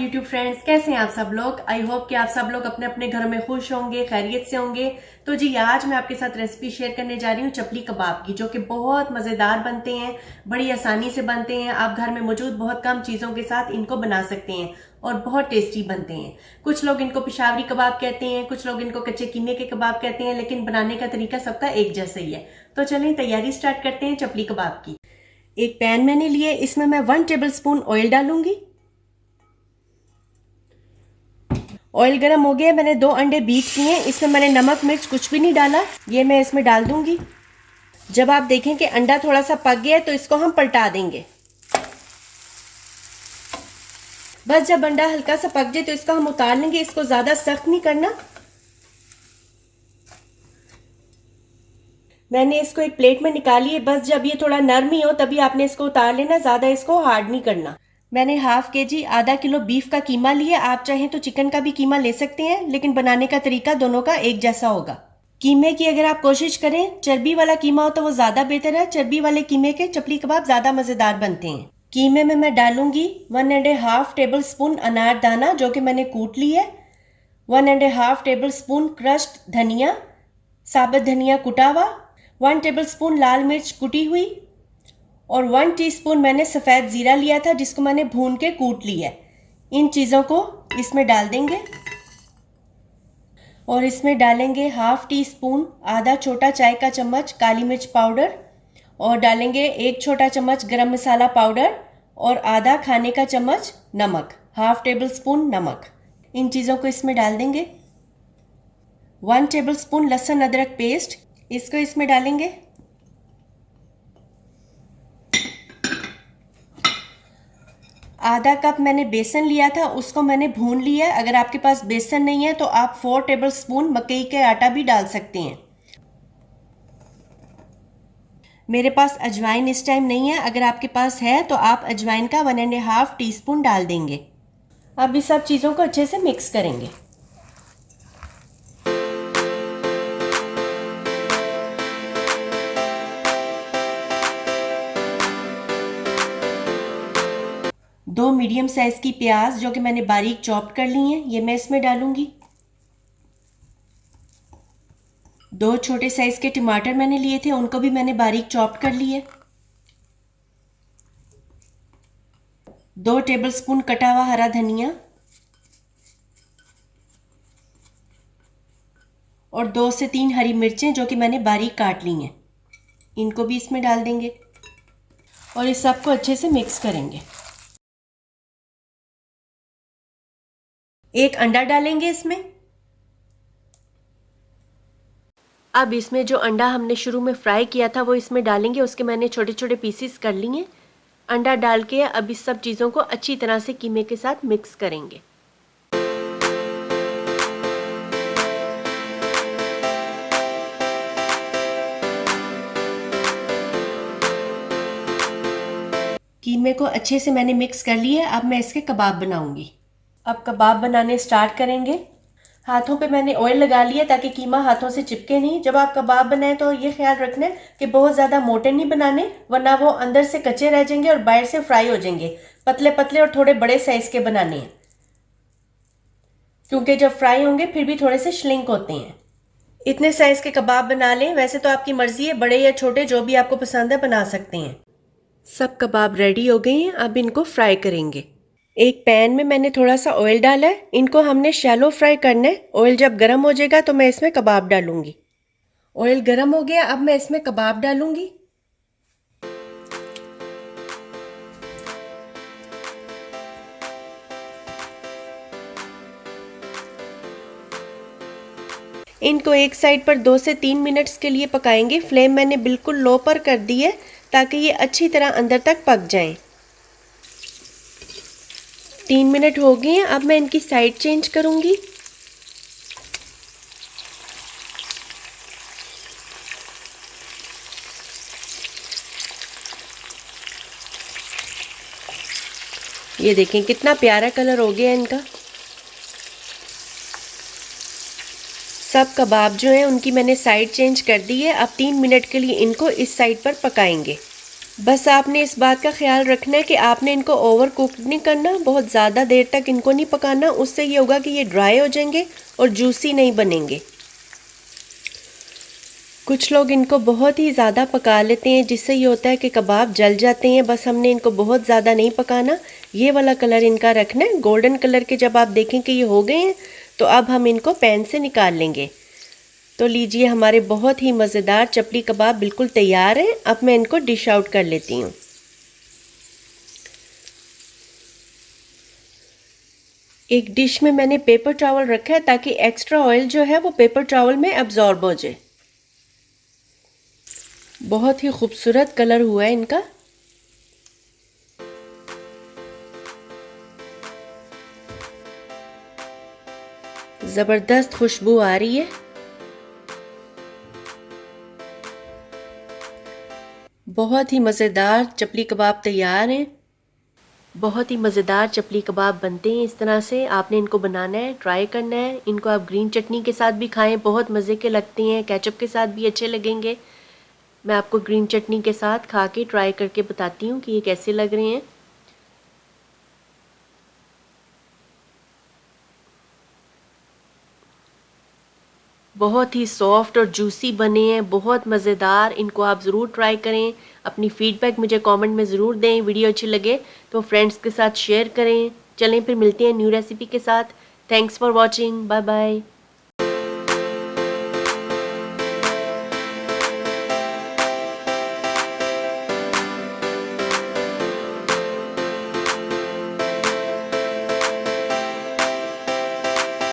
YouTube friends, कैसे हैं आप सब लोग। आई होप कि आप सब लोग अपने अपने घरों में खुश होंगे, खैरियत से होंगे। तो जी आज मैं आपके साथ रेसिपी शेयर करने जा रही हूँ चपली कबाब की, जो कि बहुत मज़ेदार बनते हैं, बड़ी आसानी से बनते हैं। आप घर में मौजूद बहुत कम चीज़ों के साथ इनको बना सकते हैं और बहुत टेस्टी बनते हैं। कुछ लोग इनको पिशावरी कबाब कहते हैं, कुछ लोग इनको कच्चे कीमे के कबाब कहते हैं, लेकिन बनाने का तरीका सबका एक जैसा ही है। तो चलें तैयारी स्टार्ट करते हैं चपली कबाब की। एक पैन मैंने लिए, इसमें मैं 1 टेबलस्पून ऑयल डालूंगी। ऑयल गर्म हो गया, मैंने 2 अंडे बीट किए। इसमें मैंने नमक मिर्च कुछ भी नहीं डाला, ये मैं इसमें डाल दूंगी। जब आप देखें कि अंडा थोड़ा सा पक गया है तो इसको हम पलटा देंगे। बस जब अंडा हल्का सा पक जाए तो इसको हम उतार लेंगे, इसको ज्यादा सख्त नहीं करना। मैंने इसको एक प्लेट में निकाली है। बस जब ये थोड़ा नरम ही हो तभी आपने इसको उतार लेना, ज्यादा इसको हार्ड नहीं करना। मैंने ½ kg आधा किलो बीफ का कीमा लिया। आप चाहें तो चिकन का भी कीमा ले सकते हैं, लेकिन बनाने का तरीका दोनों का एक जैसा होगा। कीमे की अगर आप कोशिश करें चर्बी वाला कीमा हो तो वो ज्यादा बेहतर है। चर्बी वाले कीमे के चपली कबाब ज्यादा मजेदार बनते हैं। कीमे में मैं डालूंगी 1½ टेबल स्पून अनारदाना, जो कि मैंने कूट ली है। 1½ टेबल स्पून क्रश्ड धनिया, साबुत धनिया कुटा हुआ। 1 टेबल स्पून लाल मिर्च कुटी हुई और 1 टीस्पून मैंने सफ़ेद ज़ीरा लिया था, जिसको मैंने भून के कूट लिया है। इन चीज़ों को इसमें डाल देंगे और इसमें डालेंगे ½ टीस्पून आधा छोटा चाय का चम्मच काली मिर्च पाउडर और डालेंगे 1 छोटा चम्मच गरम मसाला पाउडर और आधा खाने का चम्मच नमक, ½ टेबल स्पून नमक। इन चीज़ों को इसमें डाल देंगे। 1 टेबल स्पून लहसुन अदरक पेस्ट, इसको इसमें डालेंगे। आधा कप मैंने बेसन लिया था, उसको मैंने भून लिया है। अगर आपके पास बेसन नहीं है तो आप 4 टेबल स्पून मकई के आटा भी डाल सकते हैं। मेरे पास अजवाइन इस टाइम नहीं है, अगर आपके पास है तो आप अजवाइन का 1½ टीस्पून डाल देंगे। अब इस सब चीज़ों को अच्छे से मिक्स करेंगे। दो मीडियम साइज की प्याज जो कि मैंने बारीक चॉप कर ली हैं, ये मैं इसमें डालूंगी। 2 छोटे साइज के टमाटर मैंने लिए थे, उनको भी मैंने बारीक चॉप कर लिए। 2 टेबलस्पून कटा हुआ हरा धनिया और 2 से 3 हरी मिर्चें जो कि मैंने बारीक काट ली हैं, इनको भी इसमें डाल देंगे और इस सब को अच्छे से मिक्स करेंगे। एक अंडा डालेंगे इसमें। अब इसमें जो अंडा हमने शुरू में फ्राई किया था वो इसमें डालेंगे, उसके मैंने छोटे छोटे पीसेस कर लिए। अंडा डाल के अब इस सब चीज़ों को अच्छी तरह से कीमे के साथ मिक्स करेंगे। कीमे को अच्छे से मैंने मिक्स कर लिया। अब मैं इसके कबाब बनाऊंगी। अब कबाब बनाने स्टार्ट करेंगे। हाथों पे मैंने ऑयल लगा लिया ताकि कीमा हाथों से चिपके नहीं। जब आप कबाब बनाएं तो ये ख्याल रखना है कि बहुत ज़्यादा मोटे नहीं बनाने, वरना वो अंदर से कच्चे रह जाएंगे और बाहर से फ्राई हो जाएंगे। पतले पतले और थोड़े बड़े साइज के बनाने हैं, क्योंकि जब फ्राई होंगे फिर भी थोड़े से श्रिंक होते हैं। इतने साइज के कबाब बना लें, वैसे तो आपकी मर्जी है, बड़े या छोटे जो भी आपको पसंद है बना सकते हैं। सब कबाब रेडी हो गए हैं, अब इनको फ्राई करेंगे। एक पैन में मैंने थोड़ा सा ऑयल डाला है, इनको हमने शैलो फ्राई करना है। ऑयल जब गर्म हो जाएगा तो मैं इसमें कबाब डालूंगी। ऑयल गर्म हो गया, अब मैं इसमें कबाब डालूंगी। इनको एक साइड पर 2 से 3 मिनट्स के लिए पकाएंगे। फ्लेम मैंने बिल्कुल लो पर कर दी है ताकि ये अच्छी तरह अंदर तक पक जाएं। 3 मिनट हो गए हैं, अब मैं इनकी साइड चेंज करूंगी। ये देखें कितना प्यारा कलर हो गया इनका। सब कबाब जो हैं उनकी मैंने साइड चेंज कर दी है। अब 3 मिनट के लिए इनको इस साइड पर पकाएंगे। बस आपने इस बात का ख्याल रखना है कि आपने इनको ओवर कुक नहीं करना, बहुत ज़्यादा देर तक इनको नहीं पकाना, उससे ये होगा कि ये ड्राई हो जाएंगे और जूसी नहीं बनेंगे। कुछ लोग इनको बहुत ही ज़्यादा पका लेते हैं, जिससे ये होता है कि कबाब जल जाते हैं। बस हमने इनको बहुत ज़्यादा नहीं पकाना, ये वाला कलर इनका रखना है। गोल्डन कलर के जब आप देखें कि ये हो गए हैं तो अब हम इनको पैन से निकाल लेंगे। तो लीजिए, हमारे बहुत ही मज़ेदार चपली कबाब बिल्कुल तैयार हैं। अब मैं इनको डिश आउट कर लेती हूँ। एक डिश में मैंने पेपर टॉवल रखा है ताकि एक्स्ट्रा ऑयल जो है वो पेपर टॉवल में अब्जॉर्ब हो जाए। बहुत ही खूबसूरत कलर हुआ है इनका। ज़बरदस्त खुशबू आ रही है। बहुत ही मज़ेदार चपली कबाब तैयार हैं। बहुत ही मज़ेदार चपली कबाब बनते हैं इस तरह से। आपने इनको बनाना है, ट्राई करना है। इनको आप ग्रीन चटनी के साथ भी खाएं, बहुत मज़े के लगते हैं। केचप के साथ भी अच्छे लगेंगे। मैं आपको ग्रीन चटनी के साथ खा के ट्राई करके बताती हूँ कि ये कैसे लग रहे हैं। बहुत ही सॉफ्ट और जूसी बने हैं, बहुत मज़ेदार। इनको आप ज़रूर ट्राई करें। अपनी फ़ीडबैक मुझे कमेंट में ज़रूर दें। वीडियो अच्छी लगे तो फ्रेंड्स के साथ शेयर करें। चलें फिर मिलते हैं न्यू रेसिपी के साथ। Thanks for watching. Bye bye.